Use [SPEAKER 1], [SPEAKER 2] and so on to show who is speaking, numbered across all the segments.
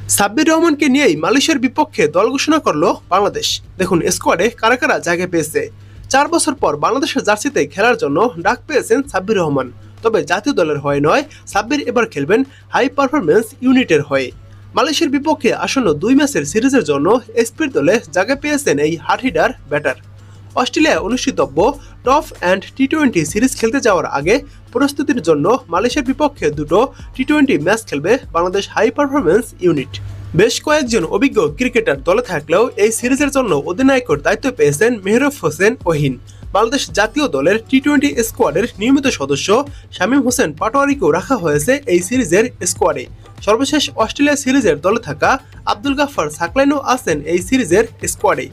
[SPEAKER 1] সাব্বির রহমানকে নিয়েই মালয়েশিয়ার বিপক্ষে দল ঘোষণা করলো বাংলাদেশ। দেখুন স্কোয়াডে কারা কারা জায়গা পেয়েছে। 4 বছর পর বাংলাদেশের জার্সিতে খেলার জন্য ডাক পেয়েছেন সাব্বির রহমান। তবে জাতীয় দলের হয়ে নয়, সাব্বির এবার খেলবেন হাই পারফরম্যান্স ইউনিটের হয়ে। মালয়েশিয়ার বিপক্ষে আসন্ন 2 ম্যাচের সিরিজের জন্য এসপির দলে জায়গা পেয়েছেন এই হার্ড হিটার ব্যাটার। অস্ট্রেলিয়ায় অনুষ্ঠিতব্য টপ অ্যান্ড টি-20 সিরিজ খেলতে যাওয়ার আগে প্রস্তুতির জন্য মালয়েশিয়ার বিপক্ষে দুটো টি-20 ম্যাচ খেলবে বাংলাদেশ হাই পারফরম্যান্স ইউনিট। বেশ কয়েকজন অভিজ্ঞ ক্রিকেটার দলে থাকলেও এই সিরিজের জন্য অধিনায়কের দায়িত্ব পেয়েছেন মেহরুফ হোসেন ওহিন। বাংলাদেশ জাতীয় দলের টি-20 স্কোয়াডের নিয়মিত সদস্য শামীম হোসেন পাটোয়ারিকেও রাখা হয়েছে এই সিরিজের স্কোয়াডে। সর্বশেষ অস্ট্রেলিয়া সিরিজের দলে থাকা আব্দুল গাফফার সাকলাইনও আছেন এই সিরিজের স্কোয়াডে।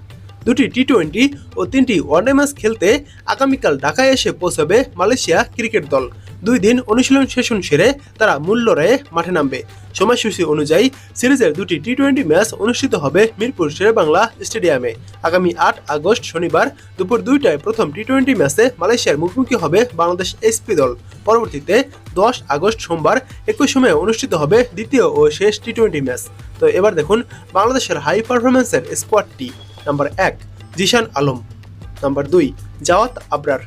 [SPEAKER 1] 2টি টি-20 ও 3টি ওয়ানডে ম্যাচ খেলতে আগামীকাল ঢাকায় এসে পৌঁছাবে মালয়েশিয়া ক্রিকেট দল। 2 দিন অনুশীলন সেশন সেরে তারা মূল লড়াইয়ে মাঠে নামবে। সময়সূচি অনুযায়ী সিরিজের 2টি টি-20 ম্যাচ অনুষ্ঠিত হবে মিরপুর শেরেবাংলা স্টেডিয়ামে। আগামী 8 আগস্ট শনিবার দুপুর 2টায় প্রথম টি-20 ম্যাচে মালয়েশিয়ার মুখোমুখি হবে বাংলাদেশ এসপি দল। পরবর্তীতে 10 আগস্ট সোমবার একই সময়ে অনুষ্ঠিত হবে দ্বিতীয় ও শেষ টি-20 ম্যাচ। তো এবার দেখুন বাংলাদেশের হাই পারফরম্যান্সের স্কোয়াডটি। Number 1 Zishan Alam, number 2 Jawad Abrar,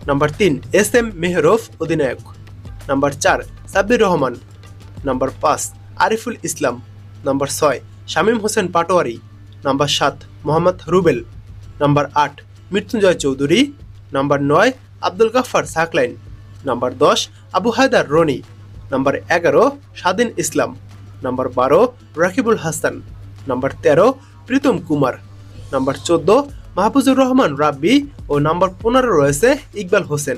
[SPEAKER 1] number 3 S M. Mehruf অধিনায়ক, number 4 Sabbir Rahman, number 5 Ariful Islam, number 6 Shamim Hossain Patwari, number 7 Mohammad Rubel, number 8 Mrittunjoy Chowdhury, number 9 Abdul Gaffar Saqlain, number 10 Abu Haider Rony, number 11 Shadhin Islam, number 12 Rakibul Hasan, number 13 Pritom Kumar, number 14 Mahfuzur Rahman Rabbi ও নাম্বার 15 রয়েছে ইকবাল হোসেন।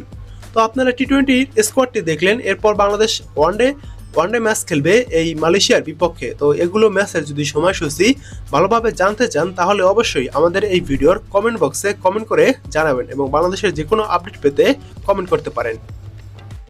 [SPEAKER 1] তো আপনারা টি-20 স্কোয়াডটি দেখলেন। এরপর বাংলাদেশ ওয়ানডে ম্যাচ খেলবে এই মালয়েশিয়ার বিপক্ষে। তো এগুলো ম্যাচের যদি সময়সূচি ভালোভাবে জানতে চান তাহলে অবশ্যই আমাদের এই ভিডিওর কমেন্ট বক্সে কমেন্ট করে জানাবেন এবং বাংলাদেশের যে কোনো আপডেট পেতে কমেন্ট করতে পারেন।